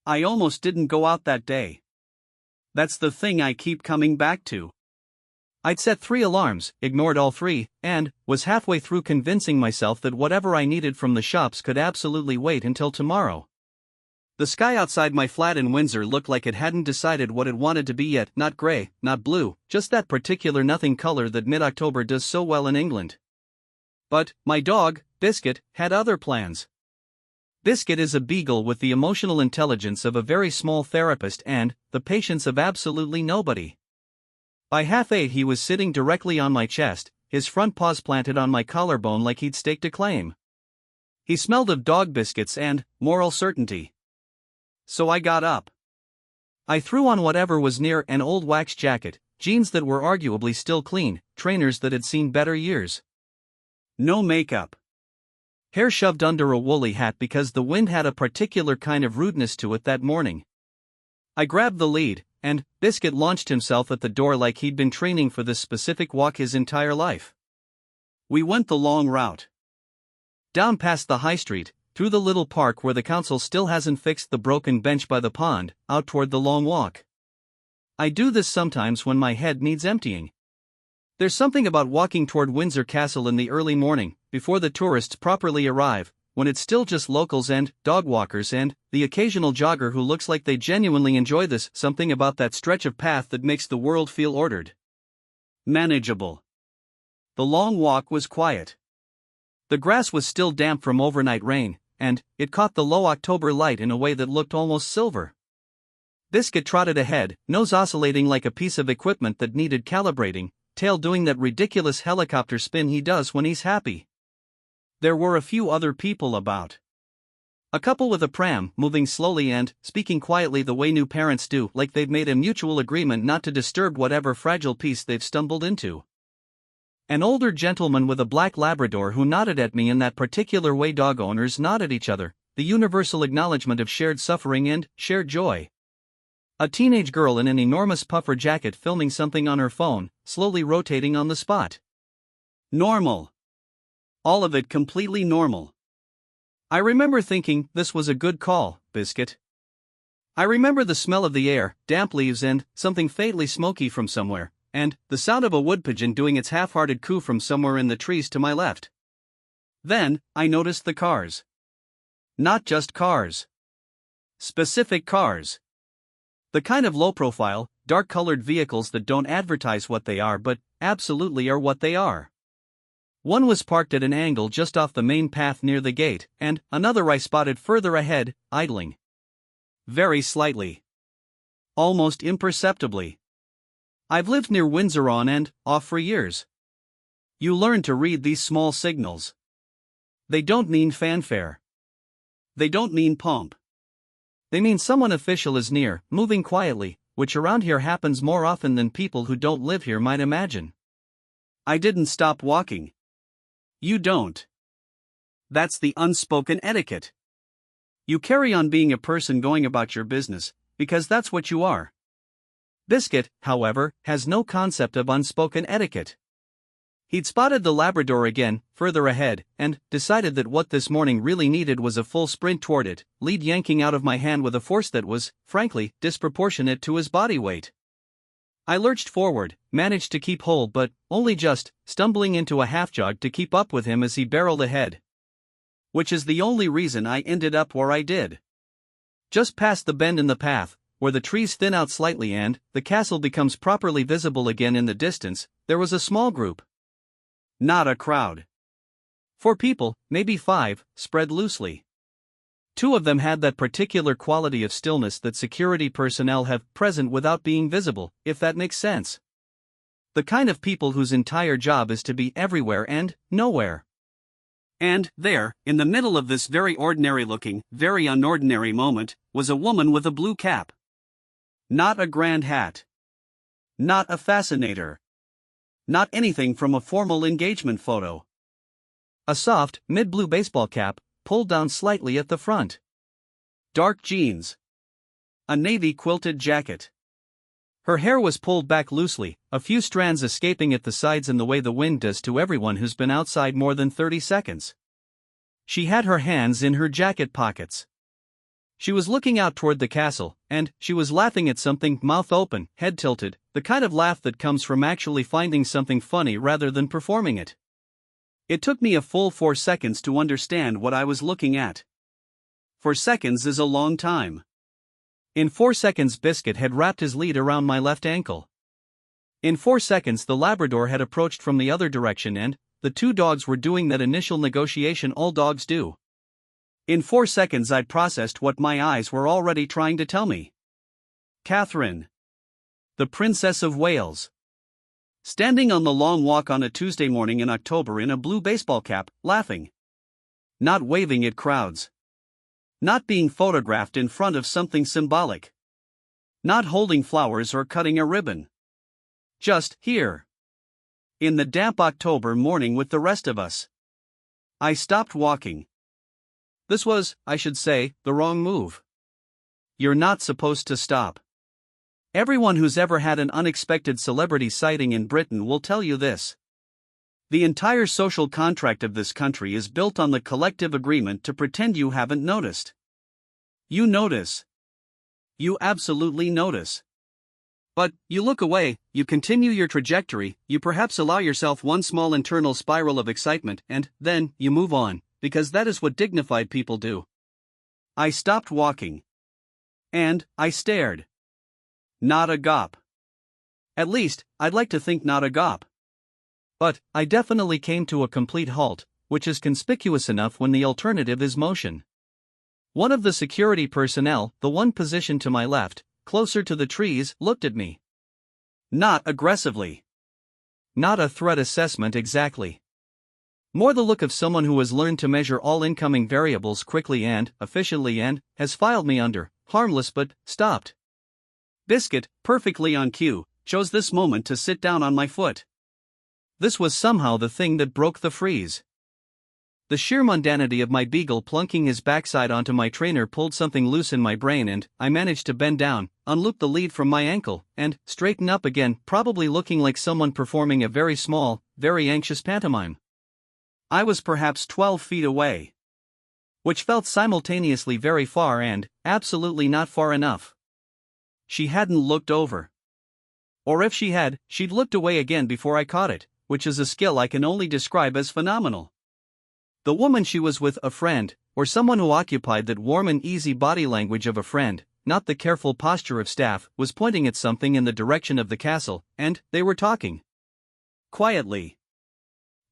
I almost didn't go out that day. That's the thing I keep coming back to. I'd set 3 alarms, ignored all 3, and was halfway through convincing myself that whatever I needed from the shops could absolutely wait until tomorrow. The sky outside my flat in Windsor looked like it hadn't decided what it wanted to be yet, not grey, not blue, just that particular nothing color that mid-October does so well in England. But my dog, Biscuit, had other plans. Biscuit is a beagle with the emotional intelligence of a very small therapist and the patience of absolutely nobody. By 7:30 he was sitting directly on my chest, his front paws planted on my collarbone like he'd staked a claim. He smelled of dog biscuits and moral certainty. So I got up. I threw on whatever was near an old wax jacket, jeans that were arguably still clean, trainers that had seen better years. No makeup. Hair shoved under a woolly hat because the wind had a particular kind of rudeness to it that morning. I grabbed the lead, and Biscuit launched himself at the door like he'd been training for this specific walk his entire life. We went the long route. Down past the high street, through the little park where the council still hasn't fixed the broken bench by the pond, out toward the long walk. I do this sometimes when my head needs emptying. There's something about walking toward Windsor Castle in the early morning, before the tourists properly arrive, when it's still just locals and dog walkers and the occasional jogger who looks like they genuinely enjoy this, something about that stretch of path that makes the world feel ordered. Manageable. The long walk was quiet. The grass was still damp from overnight rain, and it caught the low October light in a way that looked almost silver. Biscuit trotted ahead, nose oscillating like a piece of equipment that needed calibrating, tail doing that ridiculous helicopter spin he does when he's happy. There were a few other people about. A couple with a pram, moving slowly and speaking quietly the way new parents do, like they've made a mutual agreement not to disturb whatever fragile piece they've stumbled into. An older gentleman with a black Labrador who nodded at me in that particular way dog owners nod at each other, the universal acknowledgement of shared suffering and shared joy. A teenage girl in an enormous puffer jacket filming something on her phone, slowly rotating on the spot. Normal. All of it completely normal. I remember thinking, this was a good call, Biscuit. I remember the smell of the air, damp leaves and something faintly smoky from somewhere, and the sound of a wood pigeon doing its half-hearted coo from somewhere in the trees to my left. Then, I noticed the cars. Not just cars. Specific cars. The kind of low-profile, dark-colored vehicles that don't advertise what they are but absolutely are what they are. One was parked at an angle just off the main path near the gate, and another I spotted further ahead, idling. Very slightly. Almost imperceptibly. I've lived near Windsor on and off for years. You learn to read these small signals. They don't mean fanfare. They don't mean pomp. They mean someone official is near, moving quietly, which around here happens more often than people who don't live here might imagine. I didn't stop walking. You don't. That's the unspoken etiquette. You carry on being a person going about your business, because that's what you are. Biscuit, however, has no concept of unspoken etiquette. He'd spotted the Labrador again, further ahead, and decided that what this morning really needed was a full sprint toward it, lead yanking out of my hand with a force that was, frankly, disproportionate to his body weight. I lurched forward, managed to keep hold but only just, stumbling into a half-jog to keep up with him as he barreled ahead. Which is the only reason I ended up where I did. Just past the bend in the path, where the trees thin out slightly and the castle becomes properly visible again in the distance, there was a small group. Not a crowd. 4 people, maybe 5, spread loosely. 2 of them had that particular quality of stillness that security personnel have present without being visible, if that makes sense. The kind of people whose entire job is to be everywhere and nowhere. And there, in the middle of this very ordinary-looking, very unordinary moment, was a woman with a blue cap. Not a grand hat. Not a fascinator. Not anything from a formal engagement photo. A soft, mid-blue baseball cap, pulled down slightly at the front. Dark jeans. A navy quilted jacket. Her hair was pulled back loosely, a few strands escaping at the sides in the way the wind does to everyone who's been outside more than 30 seconds. She had her hands in her jacket pockets. She was looking out toward the castle, and she was laughing at something, mouth open, head tilted, the kind of laugh that comes from actually finding something funny rather than performing it. It took me a full 4 seconds to understand what I was looking at. 4 seconds is a long time. In 4 seconds, Biscuit had wrapped his lead around my left ankle. In 4 seconds, the Labrador had approached from the other direction, and the two dogs were doing that initial negotiation all dogs do. In 4 seconds, I'd processed what my eyes were already trying to tell me. Catherine, the Princess of Wales, standing on the long walk on a Tuesday morning in October in a blue baseball cap, laughing. Not waving at crowds. Not being photographed in front of something symbolic. Not holding flowers or cutting a ribbon. Just here. In the damp October morning with the rest of us. I stopped walking. This was, I should say, the wrong move. You're not supposed to stop. Everyone who's ever had an unexpected celebrity sighting in Britain will tell you this. The entire social contract of this country is built on the collective agreement to pretend you haven't noticed. You notice. You absolutely notice. But you look away, you continue your trajectory, you perhaps allow yourself one small internal spiral of excitement, and then you move on, because that is what dignified people do. I stopped walking. And I stared. Not a gop. At least, I'd like to think not a gop. But I definitely came to a complete halt, which is conspicuous enough when the alternative is motion. One of the security personnel, the one positioned to my left, closer to the trees, looked at me. Not aggressively. Not a threat assessment exactly. More the look of someone who has learned to measure all incoming variables quickly and efficiently and has filed me under, harmless but stopped. Biscuit, perfectly on cue, chose this moment to sit down on my foot. This was somehow the thing that broke the freeze. The sheer mundanity of my beagle plunking his backside onto my trainer pulled something loose in my brain, and I managed to bend down, unloop the lead from my ankle, and straighten up again, probably looking like someone performing a very small, very anxious pantomime. I was perhaps 12 feet away. Which felt simultaneously very far and absolutely not far enough. She hadn't looked over. Or if she had, she'd looked away again before I caught it, which is a skill I can only describe as phenomenal. The woman she was with, a friend, or someone who occupied that warm and easy body language of a friend, not the careful posture of staff, was pointing at something in the direction of the castle, and they were talking. Quietly.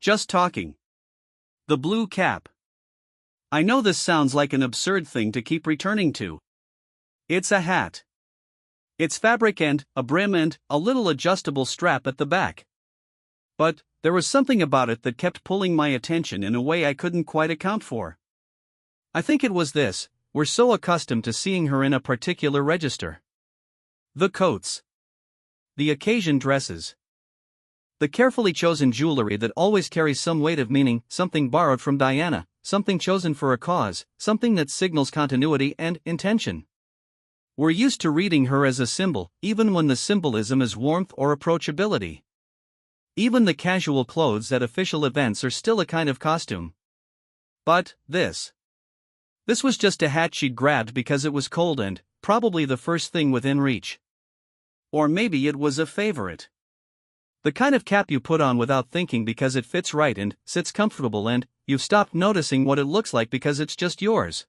Just talking. The blue cap. I know this sounds like an absurd thing to keep returning to. It's a hat. It's fabric and a brim and a little adjustable strap at the back. But there was something about it that kept pulling my attention in a way I couldn't quite account for. I think it was this: we're so accustomed to seeing her in a particular register. The coats. The occasion dresses. The carefully chosen jewelry that always carries some weight of meaning, something borrowed from Diana, something chosen for a cause, something that signals continuity and intention. We're used to reading her as a symbol, even when the symbolism is warmth or approachability. Even the casual clothes at official events are still a kind of costume. But this was just a hat she'd grabbed because it was cold and probably the first thing within reach. Or maybe it was a favorite. The kind of cap you put on without thinking because it fits right and sits comfortable, and you've stopped noticing what it looks like because it's just yours.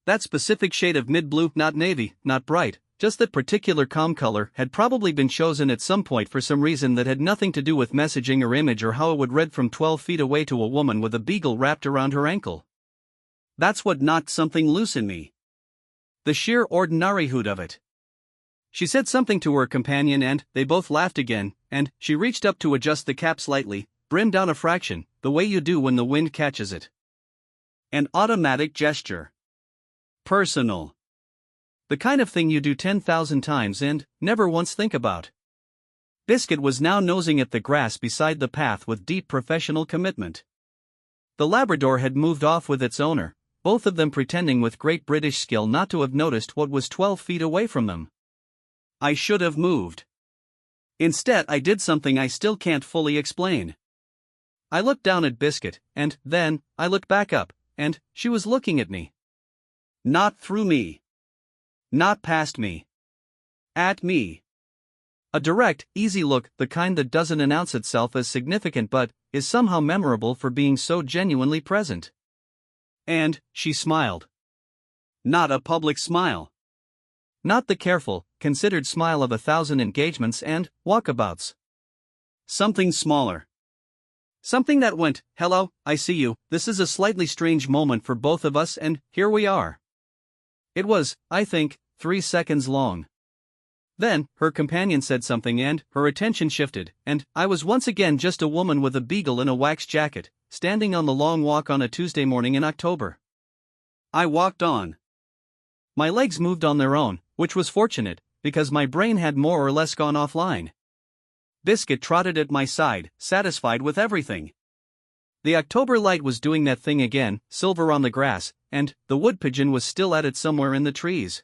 That specific shade of mid-blue, not navy, not bright, just that particular calm color, had probably been chosen at some point for some reason that had nothing to do with messaging or image or how it would read from 12 feet away to a woman with a beagle wrapped around her ankle. That's what knocked something loose in me. The sheer ordinaryhood of it. She said something to her companion and they both laughed again, and she reached up to adjust the cap slightly, brim down a fraction, the way you do when the wind catches it. An automatic gesture. Personal. The kind of thing you do 10,000 times and never once think about. Biscuit was now nosing at the grass beside the path with deep professional commitment. The Labrador had moved off with its owner, both of them pretending with great British skill not to have noticed what was 12 feet away from them. I should have moved. Instead, I did something I still can't fully explain. I looked down at Biscuit, and then I looked back up, and she was looking at me. Not through me. Not past me. At me. A direct, easy look, the kind that doesn't announce itself as significant but is somehow memorable for being so genuinely present. And she smiled. Not a public smile. Not the careful, considered smile of 1,000 engagements and walkabouts. Something smaller. Something that went, "Hello, I see you, this is a slightly strange moment for both of us and here we are." It was, I think, 3 seconds long. Then, her companion said something and her attention shifted, and I was once again just a woman with a beagle in a wax jacket, standing on the long walk on a Tuesday morning in October. I walked on. My legs moved on their own, which was fortunate, because my brain had more or less gone offline. Biscuit trotted at my side, satisfied with everything. The October light was doing that thing again, silver on the grass, and the wood pigeon was still at it somewhere in the trees.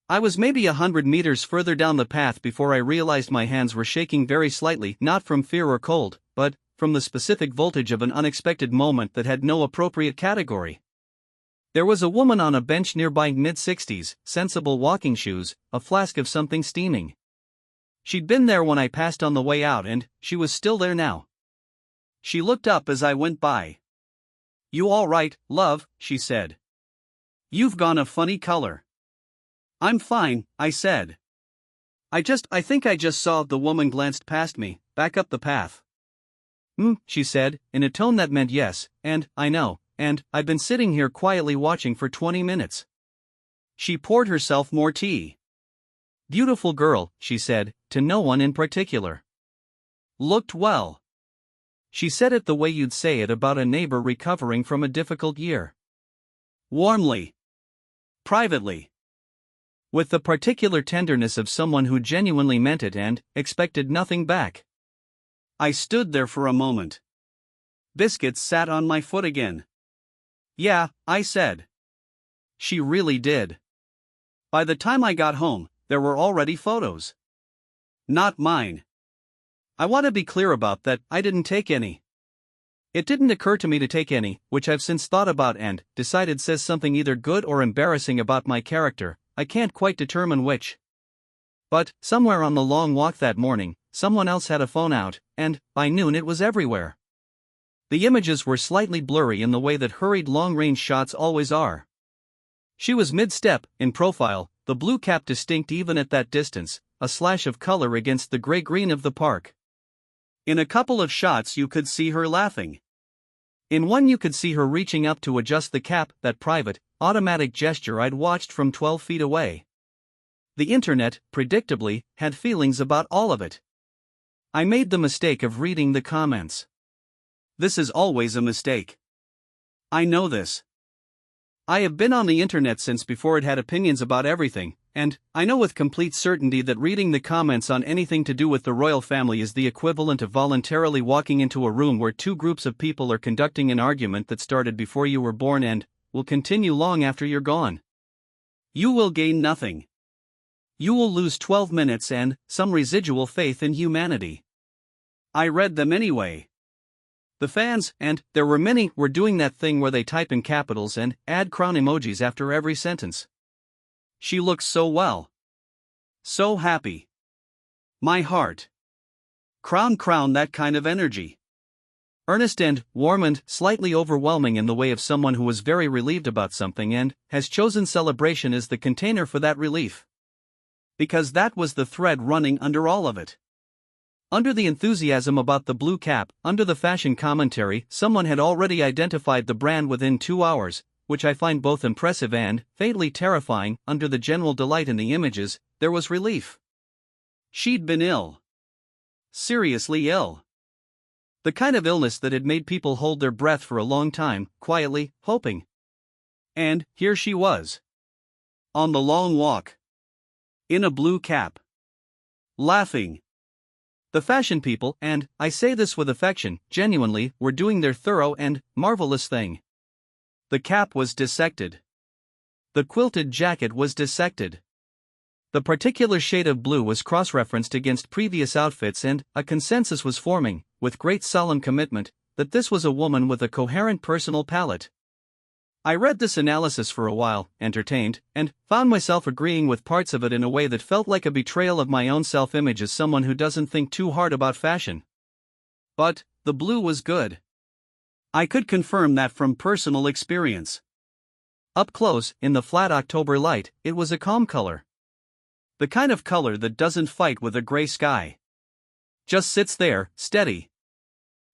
I was maybe 100 meters further down the path before I realized my hands were shaking very slightly, not from fear or cold, but from the specific voltage of an unexpected moment that had no appropriate category. There was a woman on a bench nearby, mid-60s, sensible walking shoes, a flask of something steaming. She'd been there when I passed on the way out and she was still there now. She looked up as I went by. "You all right, love?" she said. "You've gone a funny color." "I'm fine," I said. I think I just saw." The woman glanced past me, back up the path. She said, in a tone that meant yes, and I know, and I've been sitting here quietly watching for 20 minutes. She poured herself more tea. "Beautiful girl," she said, to no one in particular. "Looked well." She said it the way you'd say it about a neighbor recovering from a difficult year. Warmly. Privately. With the particular tenderness of someone who genuinely meant it and expected nothing back. I stood there for a moment. Biscuits sat on my foot again. "Yeah," I said. She really did. By the time I got home, there were already photos. Not mine. I want to be clear about that, I didn't take any. It didn't occur to me to take any, which I've since thought about and decided says something either good or embarrassing about my character. I can't quite determine which. But, somewhere on the long walk that morning, someone else had a phone out, and, by noon it was everywhere. The images were slightly blurry in the way that hurried long-range shots always are. She was mid-step, in profile, the blue cap distinct even at that distance, a slash of color against the gray-green of the park. In a couple of shots you could see her laughing. In one you could see her reaching up to adjust the cap, that private, automatic gesture I'd watched from 12 feet away. The internet, predictably, had feelings about all of it. I made the mistake of reading the comments. This is always a mistake. I know this. I have been on the internet since before it had opinions about everything, and I know with complete certainty that reading the comments on anything to do with the royal family is the equivalent of voluntarily walking into a room where two groups of people are conducting an argument that started before you were born and will continue long after you're gone. You will gain nothing. You will lose 12 minutes and some residual faith in humanity. I read them anyway. The fans, and there were many, were doing that thing where they type in capitals and add crown emojis after every sentence. She looks so well. So happy. My heart. Crown, that kind of energy. Earnest and warm and slightly overwhelming in the way of someone who was very relieved about something and has chosen celebration as the container for that relief. Because that was the thread running under all of it. Under the enthusiasm about the blue cap, under the fashion commentary, someone had already identified the brand within 2 hours, which I find both impressive and fatally terrifying. Under the general delight in the images, there was relief. She'd been ill. Seriously ill. The kind of illness that had made people hold their breath for a long time, quietly, hoping. And here she was. On the long walk. In a blue cap. Laughing. The fashion people, and I say this with affection, genuinely, were doing their thorough and marvelous thing. The cap was dissected. The quilted jacket was dissected. The particular shade of blue was cross-referenced against previous outfits and a consensus was forming, with great solemn commitment, that this was a woman with a coherent personal palette. I read this analysis for a while, entertained, and found myself agreeing with parts of it in a way that felt like a betrayal of my own self-image as someone who doesn't think too hard about fashion. But the blue was good. I could confirm that from personal experience. Up close, in the flat October light, it was a calm color. The kind of color that doesn't fight with a gray sky. Just sits there, steady.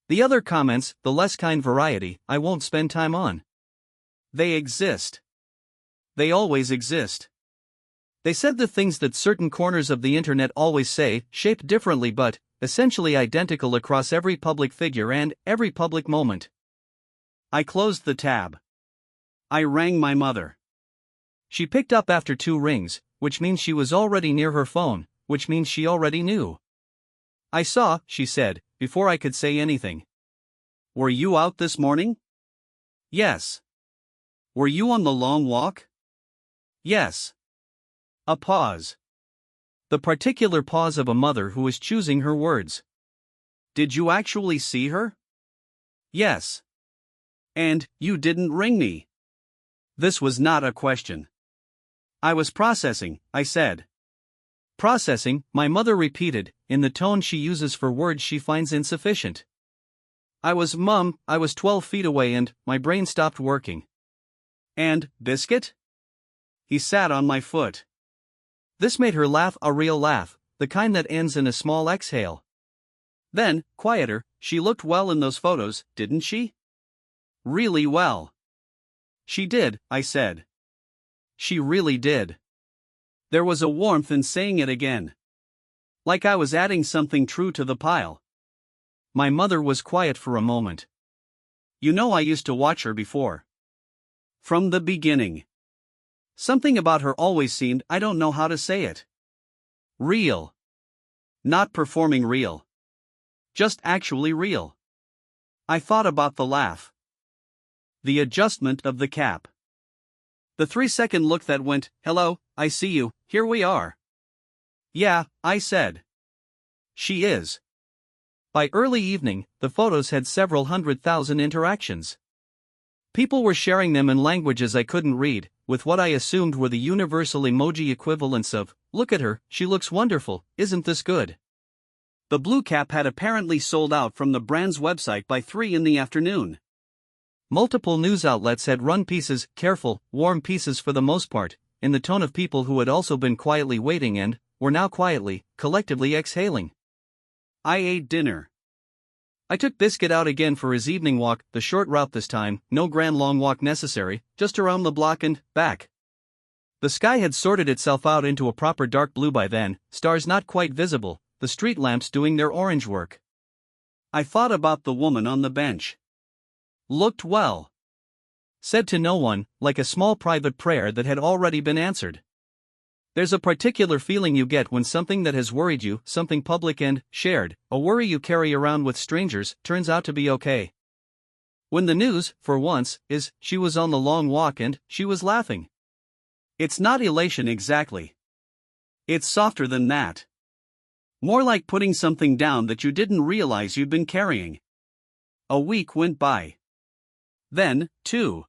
The other comments, the less kind variety, I won't spend time on. They exist. They always exist. They said the things that certain corners of the internet always say, shaped differently but essentially identical across every public figure and every public moment. I closed the tab. I rang my mother. She picked up after 2 rings, which means she was already near her phone, which means she already knew. I saw, she said, before I could say anything. Were you out this morning? Yes. Were you on the long walk? Yes. A pause. The particular pause of a mother who is choosing her words. Did you actually see her? Yes. And you didn't ring me. This was not a question. I was processing, I said. Processing, my mother repeated, in the tone she uses for words she finds insufficient. Mum, I was 12 feet away and my brain stopped working. And, Biscuit? He sat on my foot. This made her laugh, a real laugh, the kind that ends in a small exhale. Then, quieter, she looked well in those photos, didn't she? Really well. She did, I said. She really did. There was a warmth in saying it again. Like I was adding something true to the pile. My mother was quiet for a moment. You know, I used to watch her before. From the beginning. Something about her always seemed, I don't know how to say it. Real. Not performing real. Just actually real. I thought about the laugh. The adjustment of the cap. The 3-second look that went, hello, I see you, here we are. Yeah, I said. She is. By early evening, the photos had several 100,000 interactions. People were sharing them in languages I couldn't read, with what I assumed were the universal emoji equivalents of, look at her, she looks wonderful, isn't this good? The blue cap had apparently sold out from the brand's website by 3 in the afternoon. Multiple news outlets had run pieces, careful, warm pieces for the most part, in the tone of people who had also been quietly waiting and were now quietly, collectively exhaling. I ate dinner. I took Biscuit out again for his evening walk, the short route this time, no grand long walk necessary, just around the block and back. The sky had sorted itself out into a proper dark blue by then, stars not quite visible, the street lamps doing their orange work. I thought about the woman on the bench. Looked well. Said to no one, like a small private prayer that had already been answered. There's a particular feeling you get when something that has worried you, something public and shared, a worry you carry around with strangers, turns out to be okay. When the news, for once, is, she was on the long walk and she was laughing. It's not elation exactly. It's softer than that. More like putting something down that you didn't realize you'd been carrying. A week went by. Then, 2.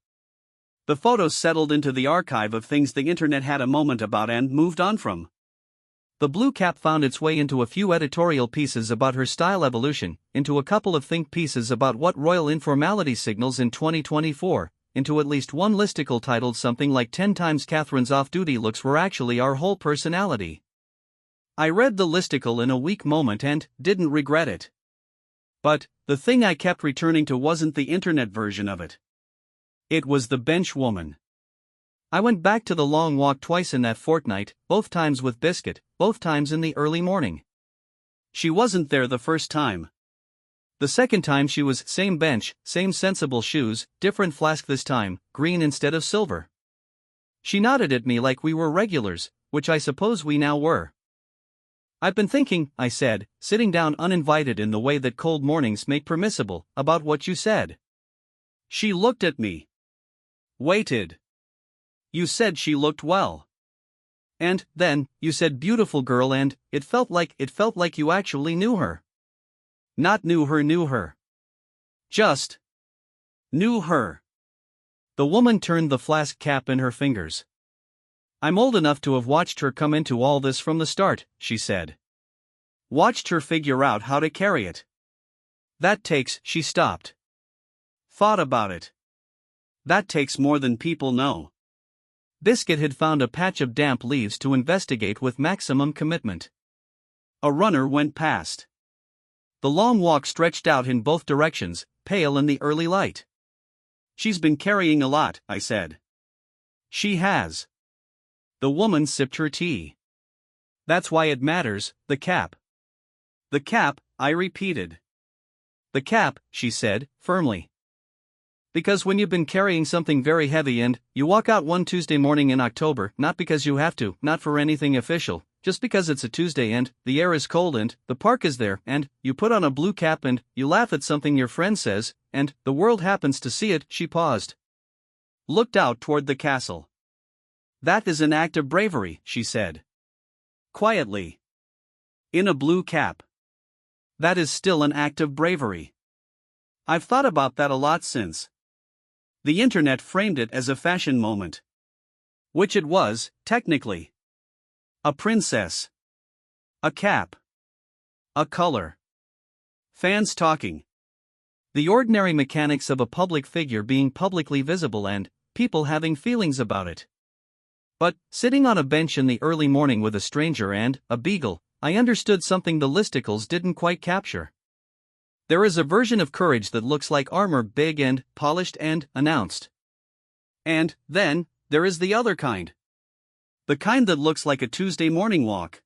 The photos settled into the archive of things the internet had a moment about and moved on from. The blue cap found its way into a few editorial pieces about her style evolution, into a couple of think pieces about what royal informality signals in 2024, into at least one listicle titled something like 10 times Catherine's off-duty looks were actually our whole personality. I read the listicle in a weak moment and didn't regret it. But the thing I kept returning to wasn't the internet version of it. It was the bench woman. I went back to the long walk twice in that fortnight, both times with Biscuit, both times in the early morning. She wasn't there the first time. The second time she was same bench, same sensible shoes, different flask this time, green instead of silver. She nodded at me like we were regulars, which I suppose we now were. I've been thinking, I said, sitting down uninvited in the way that cold mornings make permissible, about what you said. She looked at me. Waited. You said she looked well. And, then, you said beautiful girl and, it felt like you actually knew her. Not knew her. Just knew her. The woman turned the flask cap in her fingers. I'm old enough to have watched her come into all this from the start, she said. Watched her figure out how to carry it. She stopped. Thought about it. That takes more than people know. Biscuit had found a patch of damp leaves to investigate with maximum commitment. A runner went past. The long walk stretched out in both directions, pale in the early light. She's been carrying a lot, I said. She has. The woman sipped her tea. That's why it matters, the cap. The cap, I repeated. The cap, she said, firmly. Because when you've been carrying something very heavy and you walk out one Tuesday morning in October, not because you have to, not for anything official, just because it's a Tuesday and the air is cold and the park is there and you put on a blue cap and you laugh at something your friend says and the world happens to see it, she paused. Looked out toward the castle. That is an act of bravery, she said. Quietly. In a blue cap. That is still an act of bravery. I've thought about that a lot since. The internet framed it as a fashion moment. Which it was, technically. A princess. A cap. A color. Fans talking. The ordinary mechanics of a public figure being publicly visible and people having feelings about it. But, sitting on a bench in the early morning with a stranger and a beagle, I understood something the listicles didn't quite capture. There is a version of courage that looks like armor, big and polished and announced. And, then, there is the other kind. The kind that looks like a Tuesday morning walk.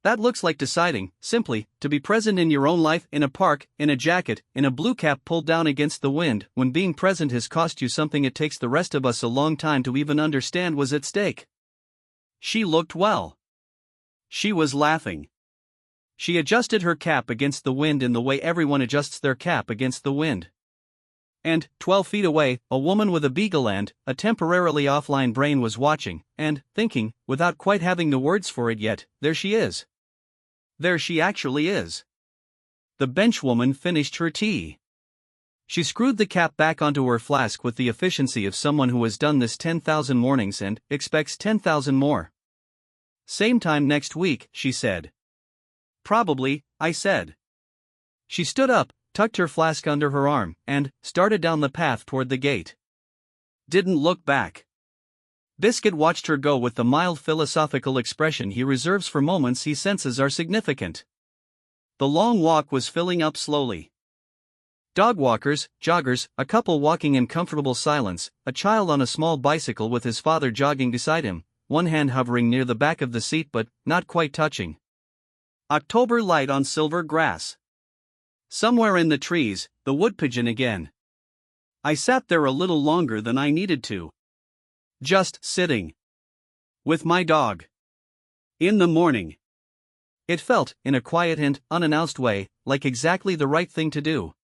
That looks like deciding, simply, to be present in your own life, in a park, in a jacket, in a blue cap pulled down against the wind, when being present has cost you something it takes the rest of us a long time to even understand was at stake. She looked well. She was laughing. She adjusted her cap against the wind in the way everyone adjusts their cap against the wind. And, 12 feet away, a woman with a beagle and a temporarily offline brain was watching, and thinking, without quite having the words for it yet, there she is. There she actually is. The benchwoman finished her tea. She screwed the cap back onto her flask with the efficiency of someone who has done this 10,000 mornings and expects 10,000 more. Same time next week, she said. Probably, I said. She stood up, tucked her flask under her arm, and started down the path toward the gate. Didn't look back. Biscuit watched her go with the mild philosophical expression he reserves for moments he senses are significant. The long walk was filling up slowly. Dog walkers, joggers, a couple walking in comfortable silence, a child on a small bicycle with his father jogging beside him, one hand hovering near the back of the seat but not quite touching. October light on silver grass. Somewhere in the trees, the wood pigeon again. I sat there a little longer than I needed to. Just sitting. With my dog. In the morning. It felt, in a quiet and unannounced way, like exactly the right thing to do.